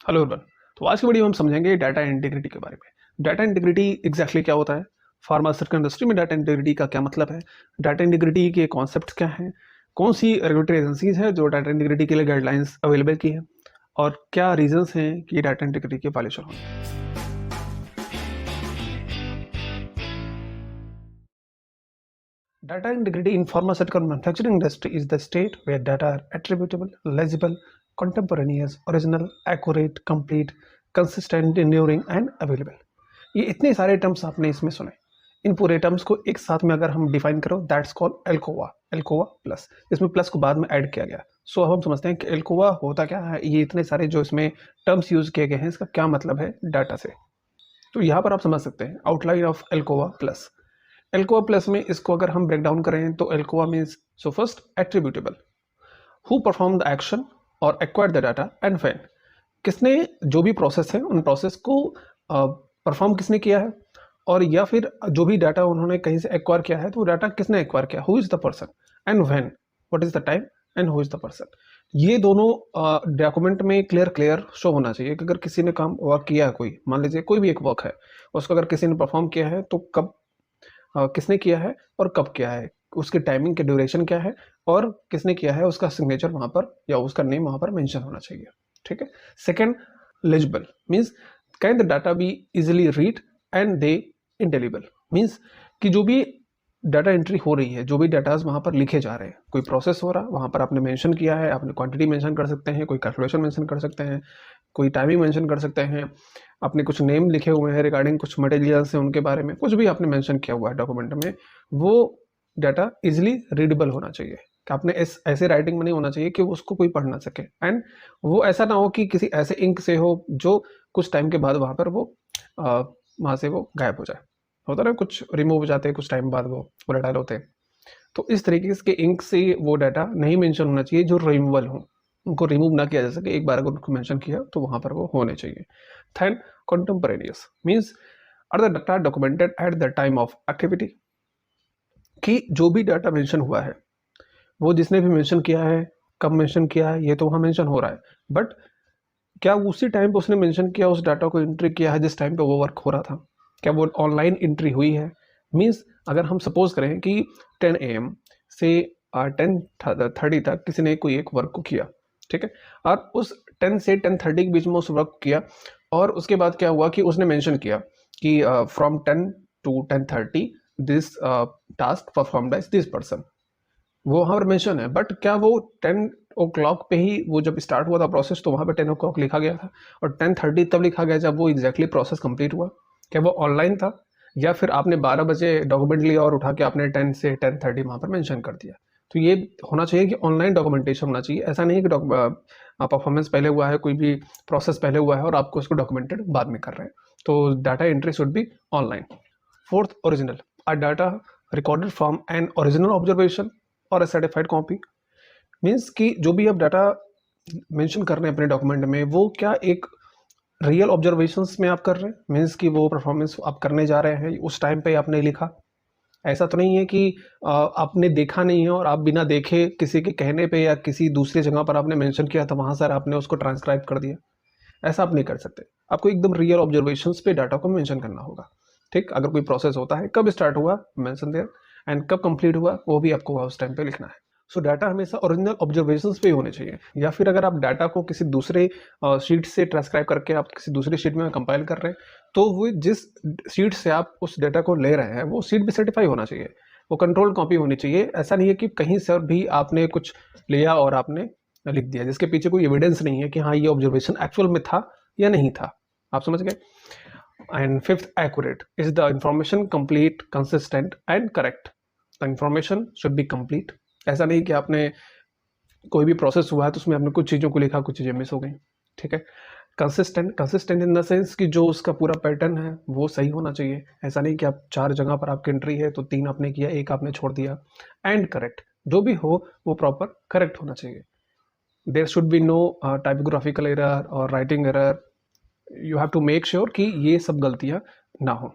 Hello everyone. तो आज की वीडियो हम समझेंगे डाटा इंटीग्रिटी के बारे में। डाटा इंटीग्रिटी एग्जैक्टली क्या होता है, फार्मास्यूटिकल इंडस्ट्री में डाटा इंटीग्रिटी का क्या मतलब है, डाटा इंटीग्रिटी के कॉन्सेप्ट्स क्या हैं, कौन सी रेगुलेटरी एजेंसीज है जो डाटा इंटीग्रिटी के लिए गाइडलाइंस अवेलेबल की है, और क्या रीजंस हैं कि डाटा इंटीग्रिटी के वायलेशन हो। Data integrity in pharmaceutical manufacturing industry is the state where data are attributable, legible, contemporaneous, original, accurate, complete, consistent, enduring and available। ये इतने सारे टर्म्स आपने इसमें सुने। इन पूरे टर्म्स को एक साथ में अगर हम डिफाइन करो, दैट्स कॉल्ड एल्कोवा। एल्कोवा प्लस, इसमें प्लस को बाद में ऐड किया गया। सो अब हम समझते हैं कि एल्कोवा होता क्या है। ये इतने सारे जो इसमें टर्म्स यूज किए गए हैं, इसका क्या मतलब है डाटा से। तो यहाँ पर आप समझ सकते हैं outline of ALCOA plus. ALCOA plus में इसको अगर हम ब्रेक डाउन करें तो ALCOA means, so first attributable, who perform the action और acquire the data and when. किसने जो भी प्रोसेस है उन प्रोसेस को परफॉर्म किसने किया है, और या फिर जो भी डाटा उन्होंने कहीं से एक्वायर किया है तो वो डाटा किसने एक्वायर किया, who is the person, and when, what is the time, and who is the person. ये दोनों डॉक्यूमेंट में क्लियर क्लियर शो होना चाहिए कि अगर किसी ने काम वर्क किया है, कोई मान लीजिए कोई भी एक वर्क है, उसको अगर किसी ने परफॉर्म किया है तो कब किसने किया है और कब किया है, उसकी टाइमिंग की ड्यूरेशन क्या है, और किसने किया है उसका सिग्नेचर वहां पर या उसका नेम वहां पर मेंशन होना चाहिए। ठीक है। Second, legible means can the data be easily read and they intelligible. Means कि जो भी डाटा एंट्री हो रही है, जो भी डाटाज वहां पर लिखे जा रहे हैं, कोई प्रोसेस हो रहा है वहां पर आपने मेंशन किया है, आपने क्वांटिटी मेंशन कर सकते हैं, कोई कैलकुलेशन मेंशन कर सकते हैं, कोई टाइमिंग मेंशन कर सकते हैं, आपने कुछ नेम लिखे हुए हैं रिगार्डिंग कुछ मटेरियल्स हैं उनके बारे में, कुछ भी आपने मेंशन किया हुआ है डॉक्यूमेंट में, वो डाटा इजिली रीडेबल होना चाहिए। कि आपने ऐसे राइटिंग में नहीं होना चाहिए कि उसको कोई पढ़ ना सके, एंड वो ऐसा ना हो कि किसी ऐसे इंक से हो जो कुछ टाइम के बाद वहां पर वो वहां से वो गायब हो जाए। होता ना, कुछ रिमूव हो जाते हैं कुछ टाइम बाद, वो वोलेटाइल होते हैं। तो इस तरीके के इंक से वो डाटा नहीं मेंशन होना चाहिए जो रिमूवल हो, उनको रिमूव ना किया जा सके। एक बार अगर उनको मेंशन किया तो वहां पर वो होने चाहिए। Third, contemporaneous means are the data documented at the time of activity. कि जो भी डाटा मेंशन हुआ है, वो जिसने भी मेंशन किया है, कब मेंशन किया है, ये तो वहां मेंशन हो रहा है, बट क्या उसी टाइम पे उसने मेंशन किया, उस डाटा को एंट्री किया है जिस टाइम पे वो वर्क हो रहा था, क्या वो ऑनलाइन एंट्री हुई है। मीन्स अगर हम सपोज करें कि 10 AM से 10:30 तक किसी ने कोई एक वर्क को किया, ठीक है, और उस 10 से 10:30 के बीच में उस वर्क किया, और उसके बाद क्या हुआ कि उसने मेंशन किया कि from 10 to 10:30 this task perform by this person, वो वहाँ पर मेंशन है। बट क्या वो 10 o'clock पे ही वो जब स्टार्ट हुआ था प्रोसेस तो वहाँ पे 10 o'clock लिखा गया था, और 10:30 तब लिखा गया जब वो एग्जैक्टली प्रोसेस कंप्लीट हुआ। क्या वो ऑनलाइन था, या फिर आपने 12 बजे डॉक्यूमेंट लिया और उठा के आपने 10 से 10:30 वहाँ पर मेंशन कर दिया। तो ये होना चाहिए कि ऑनलाइन डॉक्यूमेंटेशन होना चाहिए। ऐसा नहीं है कि परफॉर्मेंस पहले हुआ है, कोई भी प्रोसेस पहले हुआ है और आपको उसको डॉक्यूमेंटेड बाद में कर रहे हैं। तो data entry should be online. Fourth, original, are data recorded from an original observation और सर्टिफाइड कॉपी। मीन्स कि जो भी आप डाटा मेंशन कर रहे हैं अपने डॉक्यूमेंट में, वो क्या एक रियल ऑब्जर्वेशंस में आप कर रहे हैं, मीन्स कि वो परफॉर्मेंस आप करने जा रहे हैं उस टाइम पे आपने लिखा। ऐसा तो नहीं है कि आपने देखा नहीं है और आप बिना देखे किसी के कहने पे या किसी दूसरी जगह पर आपने मेंशन किया था, वहां सर आपने उसको ट्रांसक्राइब कर दिया। ऐसा आप नहीं कर सकते। आपको एकदम रियल ऑब्जर्वेशंस पे डाटा को मेंशन करना होगा। ठीक, अगर कोई प्रोसेस होता है, कब स्टार्ट हुआ मेंशन देयर, एंड कब कंप्लीट हुआ वो भी आपको उस टाइम पे लिखना है। सो डाटा हमेशा ओरिजिनल ऑब्जर्वेशंस पे होने चाहिए। या फिर अगर आप डाटा को किसी दूसरे शीट से ट्रांसक्राइब करके आप किसी दूसरी शीट में कंपाइल कर रहे हैं, तो वो जिस शीट से आप उस डाटा को ले रहे हैं वो शीट भी सर्टिफाई होना चाहिए, वो कंट्रोल कॉपी होनी चाहिए। ऐसा नहीं है कि कहीं से भी आपने कुछ लिया और आपने लिख दिया जिसके पीछे कोई एविडेंस नहीं है कि हाँ ये ऑब्जर्वेशन एक्चुअल में था या नहीं था। आप समझ गए। And fifth, accurate, is the information complete, consistent and correct. The information should be complete. ऐसा नहीं कि आपने कोई भी प्रोसेस हुआ है तो उसमें आपने कुछ चीज़ों को लिखा, कुछ चीज़ें मिस हो गई। ठीक है। Consistent, consistent in the sense कि जो उसका पूरा पैटर्न है वो सही होना चाहिए। ऐसा नहीं कि आप 4 जगह पर आपकी एंट्री है तो 3 आपने किया, एक आपने छोड़ दिया। एंड करेक्ट, जो भी हो वो प्रॉपर करेक्ट होना चाहिए। There should be no typographical error और writing error. You have to make sure कि ये सब गलतियां ना हो।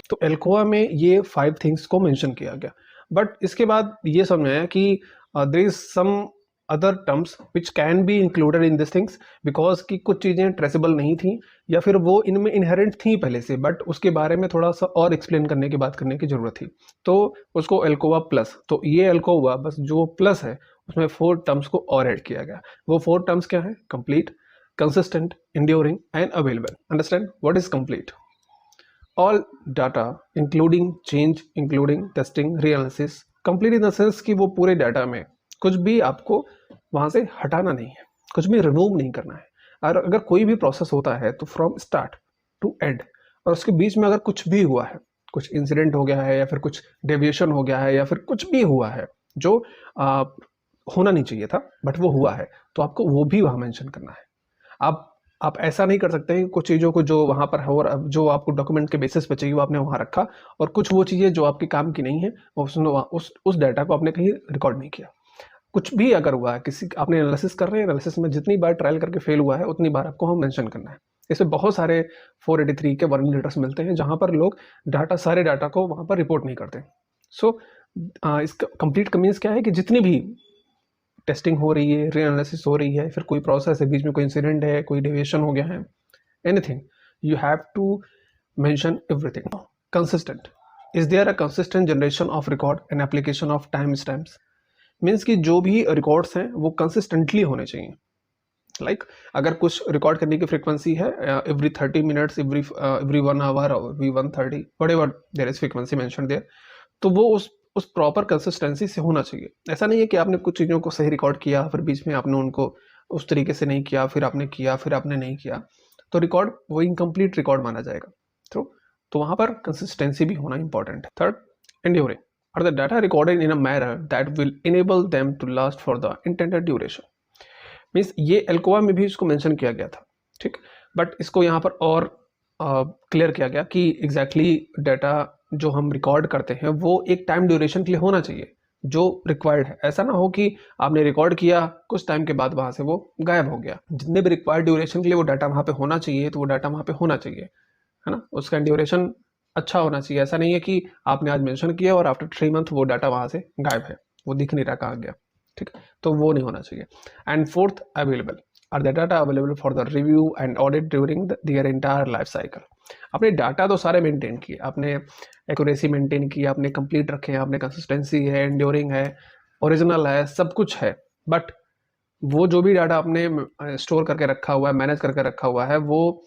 तो एल्कोआ में ये 5 थिंग्स को मेंशन किया गया। बट इसके बाद ये समझ में आया कि there is some other terms which can be included in this things, because कि कुछ चीज़ें ट्रेसेबल नहीं थी या फिर वो इनमें इनहेरेंट थी पहले से, बट उसके बारे में थोड़ा सा और एक्सप्लेन करने की बात करने की ज़रूरत थी, तो उसको एल्कोवा प्लस। तो ये एल्कोवा बस जो प्लस है उसमें 4 टर्म्स को और ऐड किया गया। वो 4 टर्म्स क्या है? Complete, consistent, enduring and available. Understand what is complete? All data including change, including testing, reanalysis. Complete in the sense कि वो पूरे डाटा में कुछ भी आपको वहां से हटाना नहीं है, कुछ भी रिमूव नहीं करना है। और अगर कोई भी प्रोसेस होता है तो फ्रॉम स्टार्ट टू एंड, और उसके बीच में अगर कुछ भी हुआ है, कुछ इंसिडेंट हो गया है या फिर कुछ डेविएशन हो गया है या फिर कुछ भी हुआ है जो होना नहीं चाहिए था बट वो हुआ है, तो आपको वो भी वहां मेंशन करना है। आप ऐसा नहीं कर सकते कुछ चीज़ों को जो वहाँ पर है और जो आपको डॉक्यूमेंट के बेसिस पे चाहिए वो आपने वहाँ रखा, और कुछ वो चीज़ें जो आपके काम की नहीं है उस डाटा को आपने कहीं रिकॉर्ड नहीं किया। कुछ भी अगर हुआ है, किसी आपने एनालिसिस कर रहे हैं, एनालिसिस में जितनी बार ट्रायल करके फेल हुआ है उतनी बार आपको हम मेंशन करना है। इसमें बहुत सारे 483 के वार्निंग लेटर्स मिलते हैं जहाँ पर लोग सारे डाटा को वहाँ पर रिपोर्ट नहीं करते। सो इसका कंप्लीट मीन्स क्या है कि जितनी भी टेस्टिंग हो रही है, रीएनालिसिस हो रही है, फिर कोई प्रोसेस है, बीच में कोई इंसिडेंट है, कोई डेविएशन हो गया है, anything, you have to mention everything. Consistent, is there a consistent generation of record and application of time stamps? Means कि जो भी रिकॉर्ड्स हैं वो कंसिस्टेंटली होने चाहिए। लाइक अगर कुछ रिकॉर्ड करने की फ्रीक्वेंसी है every 30 minutes, every 1 hour, every 130, whatever there is frequency mention there, तो वो उस प्रॉपर कंसिस्टेंसी से होना चाहिए। ऐसा नहीं है कि आपने कुछ चीज़ों को सही रिकॉर्ड किया फिर बीच में आपने उनको उस तरीके से नहीं किया, फिर आपने किया फिर आपने नहीं किया, तो रिकॉर्ड वो इनकम्प्लीट रिकॉर्ड माना जाएगा। तो वहाँ पर कंसिस्टेंसी भी होना इंपॉर्टेंट है। Third, enduring, are the data recorded in a manner that will enable them to last for the intended duration. Means ये एल्कोवा में भी इसको मेंशन किया गया था, ठीक, बट इसको यहाँ पर और क्लियर किया गया कि एग्जैक्टली डाटा जो हम रिकॉर्ड करते हैं वो एक टाइम ड्यूरेशन के लिए होना चाहिए जो रिक्वायर्ड है। ऐसा ना हो कि आपने रिकॉर्ड किया, कुछ टाइम के बाद वहाँ से वो गायब हो गया। जितने भी रिक्वायर्ड ड्यूरेशन के लिए वो डाटा वहाँ पे होना चाहिए तो वो डाटा वहाँ पे होना चाहिए, है ना, उसका ड्यूरेशन अच्छा होना चाहिए। ऐसा नहीं है कि आपने आज मेंशन किया और आफ्टर 3 मंथ वो डाटा वहाँ से गायब है, वो दिख नहीं रहा कहाँ गया, ठीक, तो वो नहीं होना चाहिए। And fourth, available, are the data available for the review and audit during their entire life cycle. आपने डाटा तो सारे मेंटेन किए, आपने एक्यूरेसी मेंटेन की, आपने कंप्लीट रखे हैं, आपने कंसिस्टेंसी है, एंड्योरिंग है, ओरिजिनल है, सब कुछ है, बट वो जो भी डाटा आपने स्टोर करके रखा हुआ है, मैनेज करके रखा हुआ है, वो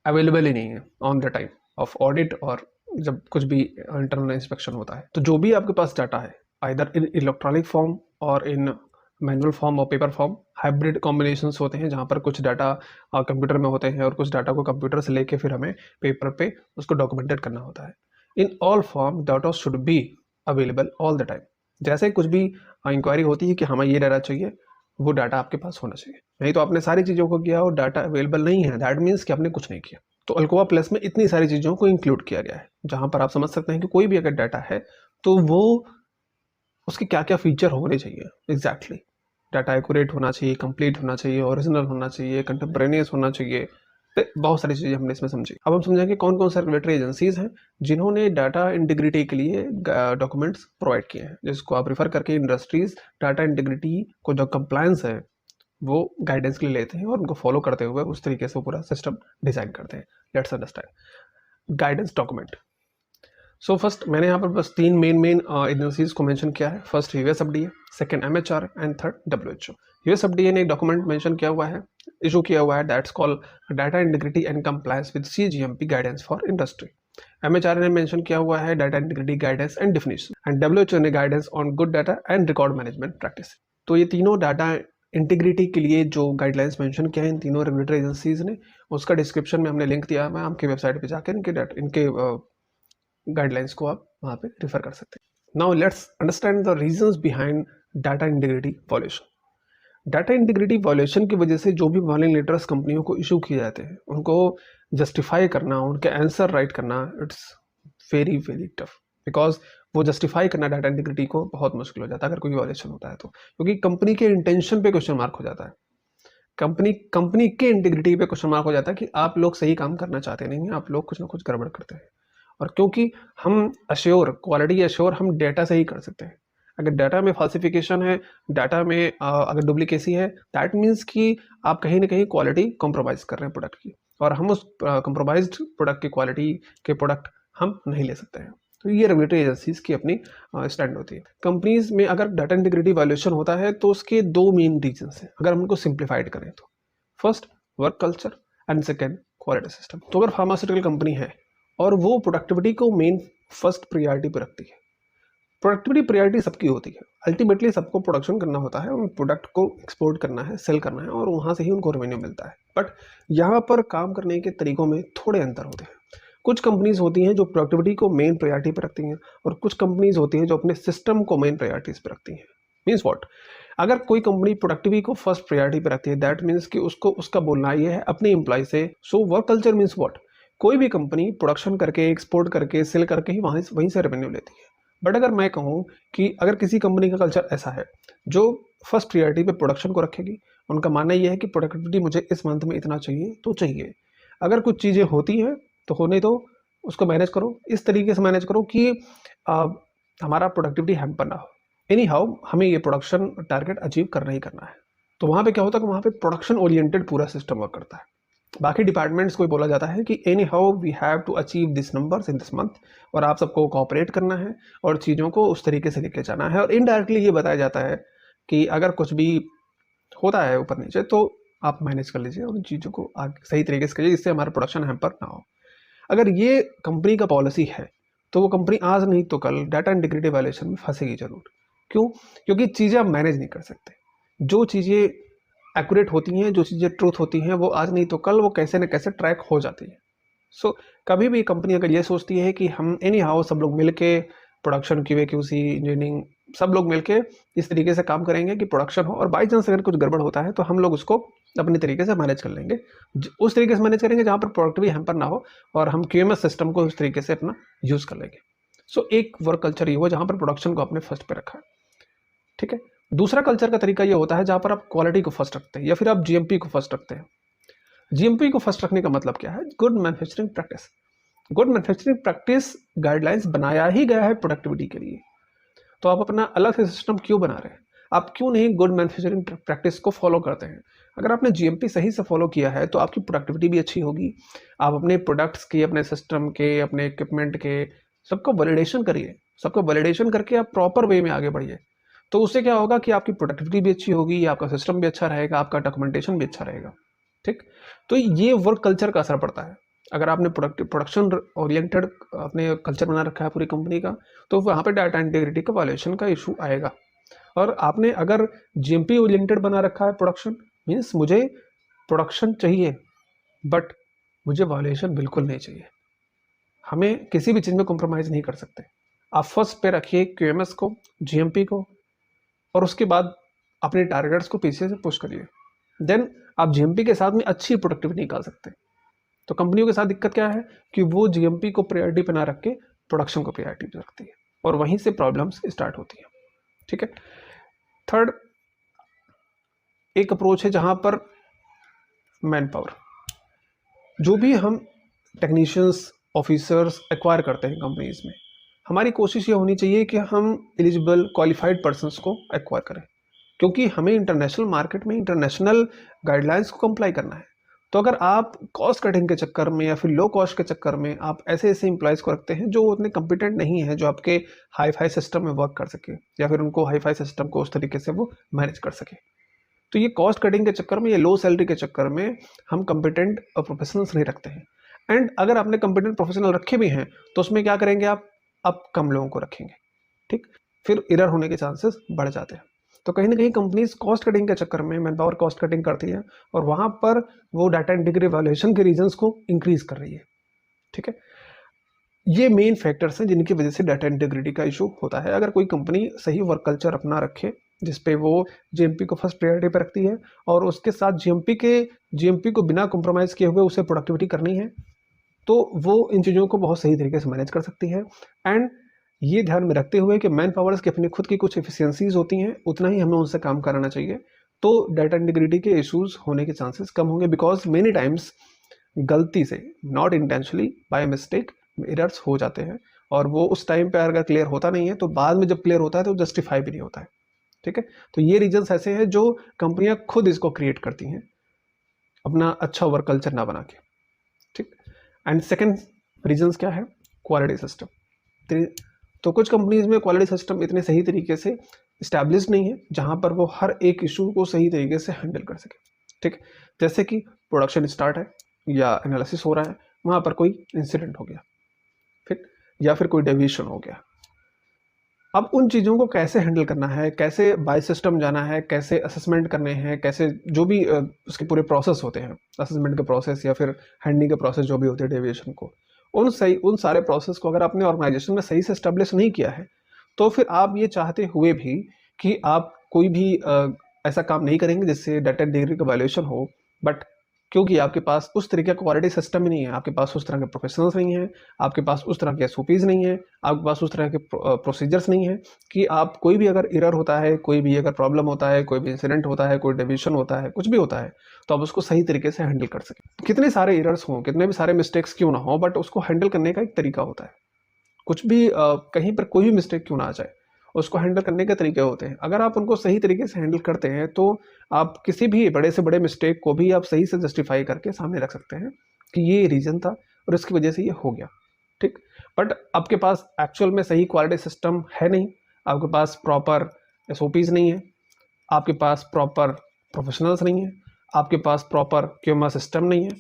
अवेलेबल ही नहीं है on the time of audit और जब कुछ भी इंटरनल इंस्पेक्शन होता है। तो जो भी आपके पास डाटा है आइदर इन इलेक्ट्रॉनिक फॉर्म और इन मैनुअल फॉर्म और पेपर फॉर्म, हाइब्रिड कॉम्बिनेशंस होते हैं जहाँ पर कुछ डाटा कंप्यूटर में होते हैं और कुछ डाटा को कंप्यूटर से लेके फिर हमें पेपर पे उसको डॉक्यूमेंटेड करना होता है। In all form data should be available all the time. जैसे कुछ भी इंक्वायरी होती है कि हमें ये डाटा चाहिए, वो डाटा आपके पास होना चाहिए, नहीं तो आपने सारी चीज़ों को किया और डाटा अवेलेबल नहीं है, दैट मीन्स कि आपने कुछ नहीं किया। तो अल्कोवा प्लस में इतनी सारी चीज़ों को इंक्लूड किया गया है जहाँ पर आप समझ सकते हैं कि कोई भी अगर डाटा है तो वो उसके क्या क्या फीचर होने चाहिए एग्जैक्टली। डाटा एक्यूरेट होना चाहिए, कंप्लीट होना चाहिए, ओरिजिनल होना चाहिए, कंटेम्परेनियस होना चाहिए, तो बहुत सारी चीज़ें हमने इसमें समझी। अब हम समझेंगे कौन कौन से रेगुलेटरी एजेंसीज हैं जिन्होंने डाटा इंटीग्रिटी के लिए डॉक्यूमेंट्स प्रोवाइड किए हैं, जिसको आप रिफर करके इंडस्ट्रीज डाटा इंटीग्रिटी को जो कंप्लायंस है वो गाइडेंस के लिए लेते हैं और उनको फॉलो करते हुए उस तरीके से पूरा सिस्टम डिजाइन करते हैं। Let's understand guidance document. So first मैंने यहाँ पर बस 3 मेन एजेंसीज को मेंशन किया है। First USFDA, second MHR and third WHO. USFDA ने एक डॉक्यूमेंट मेंशन किया हुआ है, इशू किया हुआ है, that's called data integrity and compliance with CGMP guidance for industry. MHR ने मेंशन किया हुआ है data integrity guidance and definition, and WHO ने guidance on good data and record management practice. तो ये तीनों डाटा इंटीग्रिटी के लिए जो गाइडलाइंस मेंशन किया है इन तीनों रेगुलेटरी एजेंसीज ने, उसका डिस्क्रिप्शन में हमने लिंक दिया है, आपकी वेबसाइट पे जाकर इनके गाइडलाइंस को आप वहाँ पे रिफर कर सकते हैं। Now let's understand the reasons behind data integrity violation. Data integrity violation की वजह से जो भी वार्निंग लेटर्स कंपनियों को इशू किए जाते हैं उनको जस्टिफाई करना, उनके आंसर राइट करना, it's very very tough, because वो जस्टिफाई करना डाटा इंटीग्रिटी को बहुत मुश्किल हो जाता है अगर कोई वायलेशन होता है तो, क्योंकि कंपनी के इंटेंशन पे क्वेश्चन मार्क हो जाता है, कंपनी के इंटीग्रिटी पे क्वेश्चन मार्क हो जाता है कि आप लोग सही काम करना चाहते नहीं हैं, आप लोग कुछ ना कुछ गड़बड़ करते हैं। और क्योंकि हम अश्योर क्वालिटी अश्योर हम डेटा से ही कर सकते हैं, अगर डाटा में फाल्सिफिकेशन है, डाटा में अगर डुप्लीकेसी है, दैट मीन्स कि आप कहीं ना कहीं क्वालिटी कॉम्प्रोमाइज़ कर रहे हैं प्रोडक्ट की, और हम उस कॉम्प्रोमाइज्ड प्रोडक्ट की क्वालिटी के प्रोडक्ट हम नहीं ले सकते हैं। तो ये रेगुलेटरी एजेंसीज की अपनी स्टैंड होती है। कंपनीज में अगर डाटा इंटीग्रिटी वायलेशन होता है तो उसके दो मेन रीजंस हैं, अगर हम उनको सिंप्लीफाइड करें तो। First, work culture, and second, quality system. तो अगर फार्मास्यूटिकल कंपनी है और वो प्रोडक्टिविटी को मेन फर्स्ट प्रियोरिटी पर रखती है, प्रोडक्टिविटी प्रायोरिटी सबकी होती है, अल्टीमेटली सबको प्रोडक्शन करना होता है, उन प्रोडक्ट को एक्सपोर्ट करना है, सेल करना है, और वहाँ से ही उनको रेवेन्यू मिलता है। बट यहाँ पर काम करने के तरीकों में थोड़े अंतर होते हैं। कुछ कंपनीज होती हैं जो प्रोडक्टिविटी को मेन प्रायोरिटी पर रखती हैं, और कुछ कंपनीज होती हैं जो अपने सिस्टम को मेन प्रायोरिटीज पर रखती हैं। मीन्स वॉट, अगर कोई कंपनी प्रोडक्टिविटी को फर्स्ट प्रायोरिटी पर रखती है, दैट मीन्स कि उसको उसका बोलना ये है अपने एम्प्लॉय से। So work culture means what, कोई भी कंपनी प्रोडक्शन करके, एक्सपोर्ट करके, सेल करके ही वहीं से रेवेन्यू लेती है। बट अगर मैं कहूँ कि अगर किसी कंपनी का कल्चर ऐसा है जो फर्स्ट प्रायोरिटी पे प्रोडक्शन को रखेगी, उनका मानना यह है कि प्रोडक्टिविटी मुझे इस मंथ में इतना चाहिए तो चाहिए, अगर कुछ चीज़ें होती हैं तो होने दो, उसको मैनेज करो, इस तरीके से मैनेज करो कि हमारा प्रोडक्टिविटी हैम्पर ना हो। एनी हाउ हमें ये प्रोडक्शन टारगेट अचीव करना ही करना है। तो वहाँ पे क्या होता है कि वहाँ पे प्रोडक्शन ओरिएंटेड पूरा सिस्टम वर्क करता है। बाकी डिपार्टमेंट्स को बोला जाता है कि anyhow we have to achieve this numbers in this month, और आप सबको कोऑपरेट करना है और चीज़ों को उस तरीके से लेके जाना है। और इनडायरेक्टली ये बताया जाता है कि अगर कुछ भी होता है ऊपर नीचे तो आप मैनेज कर लीजिए और उन चीज़ों को सही तरीके से करिए, जिससे हमारा प्रोडक्शन हैम्पर ना हो। अगर ये कंपनी का पॉलिसी है तो वो कंपनी आज नहीं तो कल डाटा इंटीग्रिटी वायलेशन में फंसेगी जरूर। क्यों? क्योंकि चीज़ें आप मैनेज नहीं कर सकते। जो चीज़ें एक्यूरेट होती हैं, जो चीज़ें ट्रूथ होती हैं, वो आज नहीं तो कल वो कैसे न कैसे ट्रैक हो जाती है। सो कभी भी कंपनी अगर ये सोचती है कि हम एनी हाउ सब लोग मिलके प्रोडक्शन, क्यूए, क्यूसी, इंजीनियरिंग, सब लोग मिलके इस तरीके से काम करेंगे कि प्रोडक्शन हो, और बाई चांस अगर कुछ गड़बड़ होता है तो हम लोग उसको अपने तरीके से मैनेज कर लेंगे, उस तरीके से मैनेज करेंगे जहाँ पर प्रोडक्टिविटी हैम्पर ना हो, और हम क्यूएमएस सिस्टम को उस तरीके से अपना यूज़ कर लेंगे। सो एक वर्क कल्चर ये हुआ जहाँ पर प्रोडक्शन को आपने फर्स्ट पे रखा है। ठीक है। दूसरा कल्चर का तरीका ये होता है जहाँ पर आप क्वालिटी को फर्स्ट रखते हैं, या फिर आप जीएमपी को फर्स्ट रखते हैं। जीएमपी को फर्स्ट रखने का मतलब क्या है? Good manufacturing practice. Good manufacturing practice guidelines बनाया ही गया है प्रोडक्टिविटी के लिए, तो आप अपना अलग से सिस्टम क्यों बना रहे हैं? आप क्यों नहीं गुड मैन्युफैक्चरिंग प्रैक्टिस को फॉलो करते हैं? अगर आपने जीएमपी सही से फॉलो किया है तो आपकी प्रोडक्टिविटी भी अच्छी होगी। आप अपने प्रोडक्ट्स के, अपने सिस्टम के, अपने इक्विपमेंट के सबको वैलिडेशन करिए, सबको वैलिडेशन करके आप प्रॉपर वे में आगे बढ़िए। तो उससे क्या होगा कि आपकी प्रोडक्टिविटी भी अच्छी होगी, आपका सिस्टम भी अच्छा रहेगा, आपका डॉक्यूमेंटेशन भी अच्छा रहेगा। ठीक। तो ये वर्क कल्चर का असर पड़ता है। अगर आपने प्रोडक्शन ओरिएंटेड अपने कल्चर बना रखा है पूरी कंपनी का, तो वहाँ पे डाटा इंटीग्रिटी का वायलेशन का इशू आएगा। और आपने अगर जीएमपी ओरिएंटेड बना रखा है प्रोडक्शन, मीन्स मुझे प्रोडक्शन चाहिए बट मुझे वायलेशन बिल्कुल नहीं चाहिए, हमें किसी भी चीज़ में कॉम्प्रोमाइज़ नहीं कर सकते। आप फर्स्ट पे रखिए क्यूएमएस को, जीएमपी को, और उसके बाद अपने टारगेट्स को पीछे से पुश करिए। देन आप जीएमपी के साथ में अच्छी प्रोडक्टिविटी निकाल सकते हैं। तो कंपनियों के साथ दिक्कत क्या है कि वो जीएमपी को प्रायोरिटी बना रख के प्रोडक्शन को प्रायोरिटी रखती है, और वहीं से प्रॉब्लम्स स्टार्ट होती हैं। ठीक है। थर्ड एक अप्रोच है जहां पर मैन पावर, जो भी हम टेक्नीशियंस, ऑफिसर्स एक्वायर करते हैं कंपनीज में, हमारी कोशिश ये होनी चाहिए कि हम एलिजिबल क्वालिफाइड पर्सनस को एक्वायर करें, क्योंकि हमें इंटरनेशनल मार्केट में इंटरनेशनल गाइडलाइंस को कंप्लाई करना है। तो अगर आप कॉस्ट कटिंग के चक्कर में या फिर लो कॉस्ट के चक्कर में आप ऐसे ऐसे एम्प्लॉयज़ को रखते हैं जो उतने कम्पिटेंट नहीं है, जो आपके हाई फाई सिस्टम में वर्क कर सके, या फिर उनको हाई फाई सिस्टम को उस तरीके से वो मैनेज कर सके, तो ये कॉस्ट कटिंग के चक्कर में, ये लो सैलरी के चक्कर में हम कम्पिटेंट प्रोफेशनल्स नहीं रखते हैं। एंड अगर आपने कम्पिटेंट प्रोफेशनल रखे भी हैं तो उसमें क्या करेंगे आप कम लोगों को रखेंगे। ठीक। फिर एरर होने के चांसेस बढ़ जाते हैं। तो कहीं ना कहीं कंपनीज कॉस्ट कटिंग के चक्कर में मैन पावर कॉस्ट कटिंग करती है, और वहां पर वो डाटा इंटीग्रिटी वायलेशन के रीजंस को इंक्रीज कर रही है। ठीक है। ये मेन फैक्टर्स हैं जिनकी वजह से डाटा इंटीग्रिटी का इशू होता है। अगर कोई कंपनी सही वर्क कल्चर अपना रखे जिसपे वो जीएमपी को फर्स्ट प्रायोरिटी पे रखती है, और उसके साथ जीएमपी को बिना कॉम्प्रोमाइज़ किए हुए उसे प्रोडक्टिविटी करनी है, तो वो इन चीज़ों को बहुत सही तरीके से मैनेज कर सकती है। एंड ये ध्यान में रखते हुए कि मैन पावर्स की अपनी खुद की कुछ एफिशिएंसीज होती हैं, उतना ही हमें उनसे काम कराना चाहिए, तो डाटा इंटीग्रिटी के इश्यूज होने के चांसेस कम होंगे। बिकॉज मेनी टाइम्स गलती से, not intentionally, by mistake errors हो जाते हैं, और वो उस टाइम पे अगर क्लियर होता नहीं है तो बाद में जब क्लियर होता है तो जस्टिफाई भी नहीं होता है। ठीक है, तो ये रीजंस ऐसे हैं जो कंपनियां खुद इसको क्रिएट करती हैं अपना अच्छा वर्क कल्चर ना बना के। ठीक, एंड सेकंड रीजंस क्या है, क्वालिटी सिस्टम। तो कुछ कंपनीज में क्वालिटी सिस्टम इतने सही तरीके से इस्टेब्लिश नहीं है जहां पर वो हर एक इशू को सही तरीके से हैंडल कर सके। ठीक, जैसे कि प्रोडक्शन स्टार्ट है या एनालिसिस हो रहा है, वहां पर कोई इंसिडेंट हो गया, ठीक, या फिर कोई डेविएशन हो गया। अब उन चीज़ों को कैसे हैंडल करना है, कैसे बाय सिस्टम जाना है, कैसे असेसमेंट करने हैं, कैसे जो भी उसके पूरे प्रोसेस होते हैं, असेसमेंट के प्रोसेस या फिर हैंडलिंग के प्रोसेस जो भी होते हैं डेविएशन को, उन सारे प्रोसेस को अगर आपने ऑर्गेनाइजेशन में सही से स्टेब्लिश नहीं किया है तो फिर आप ये चाहते हुए भी कि आप कोई भी ऐसा काम नहीं करेंगे जिससे डाटा इंटीग्रिटी का वायलेशन हो, बट क्योंकि आपके पास उस तरीके का क्वालिटी सिस्टम ही नहीं है, आपके पास उस तरह के प्रोफेशनल्स नहीं हैं, आपके पास उस तरह के एसओपीज नहीं है, आपके पास उस तरह के प्रोसीजर्स नहीं है कि आप कोई भी अगर एरर होता है, कोई भी अगर प्रॉब्लम होता है, कोई भी इंसिडेंट होता है, कोई डेविएशन होता है, कुछ भी होता है, तो आप उसको सही तरीके से हैंडल कर सकें। कितने सारे एरर्स हों, कितने भी सारे मिस्टेक्स क्यों ना हो, बट उसको हैंडल करने का एक तरीका होता है। कुछ भी कहीं पर कोई भी मिस्टेक क्यों ना आ जाए, उसको हैंडल करने के तरीके होते हैं। अगर आप उनको सही तरीके से हैंडल करते हैं तो आप किसी भी बड़े से बड़े मिस्टेक को भी आप सही से जस्टिफाई करके सामने रख सकते हैं कि ये रीज़न था और इसकी वजह से ये हो गया। ठीक, बट आपके पास एक्चुअल में सही क्वालिटी सिस्टम है नहीं, आपके पास प्रॉपर एसओपीज नहीं है, आपके पास प्रॉपर प्रोफेशनल्स नहीं है, आपके पास प्रॉपर क्यूएमआर सिस्टम नहीं है।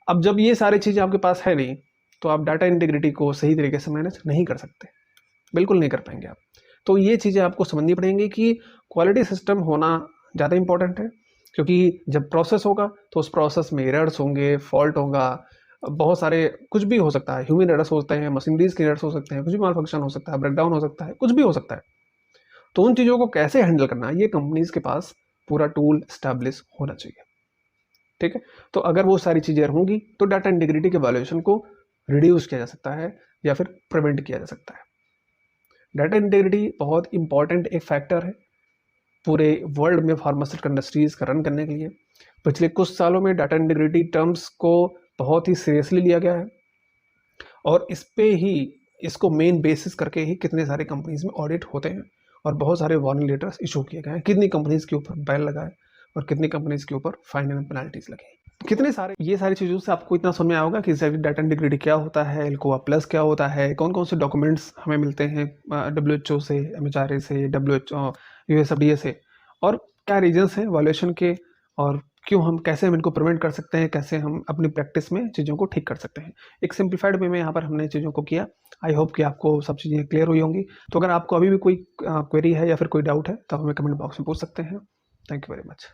अब जब ये सारी चीज़ें आपके पास है नहीं तो आप डाटा इंटीग्रिटी को सही तरीके से मैनेज नहीं कर सकते, बिल्कुल नहीं कर पाएंगे आप। तो ये चीज़ें आपको समझनी पड़ेंगी कि क्वालिटी सिस्टम होना ज़्यादा इंपॉर्टेंट है, क्योंकि जब प्रोसेस होगा तो उस प्रोसेस में एरर्स होंगे, फॉल्ट होगा, बहुत सारे कुछ भी हो सकता है, ह्यूमन एरर्स होते हैं, मशीनरीज के एरर्स हो सकते हैं, कुछ भी माल फंक्शन हो सकता है, ब्रेकडाउन हो सकता है, कुछ भी हो सकता है। तो उन चीज़ों को कैसे हैंडल करना है, ये कंपनीज के पास पूरा टूल स्टैब्लिश होना चाहिए। ठीक है, तो अगर वो सारी चीज़ें होंगी तो डाटा इंटीग्रिटी के वायलेशन को रिड्यूस किया जा सकता है या फिर प्रिवेंट किया जा सकता है। डाटा इंटीग्रिटी बहुत इंपॉर्टेंट एक फैक्टर है पूरे वर्ल्ड में फार्मास्यूटिकल इंडस्ट्रीज का रन करने के लिए। पिछले कुछ सालों में डाटा इंटीग्रिटी टर्म्स को बहुत ही सीरियसली लिया गया है और इस पे ही इसको मेन बेसिस करके ही कितने सारे कंपनीज में ऑडिट होते हैं और बहुत सारे वार्निंग लेटर्स इशू किए गए हैं, कितनी कंपनीज के ऊपर बैन लगा है और कितनी कंपनीज के ऊपर फाइन एंड पेनल्टीज लगे। कितने सारे ये सारी चीज़ों से आपको इतना समझ में आएगा कि डाटा इंटीग्रिटी क्या होता है, एल्कोआ प्लस क्या होता है, कौन कौन से डॉक्यूमेंट्स हमें मिलते हैं WHO से, MHRA से, WHO, USFDA से, और क्या रीजंस हैं वायलेशन के, और क्यों हम कैसे हम इनको प्रिवेंट कर सकते हैं, कैसे हम अपनी प्रैक्टिस में चीज़ों को ठीक कर सकते हैं। एक सिंप्लीफाइड वे में यहाँ पर हमने चीज़ों को किया। आई होप कि आपको सब चीज़ें क्लियर हुई होंगी। तो अगर आपको अभी भी कोई क्वेरी है या फिर कोई डाउट है तो हमें कमेंट बॉक्स में पूछ सकते हैं। Thank you very much.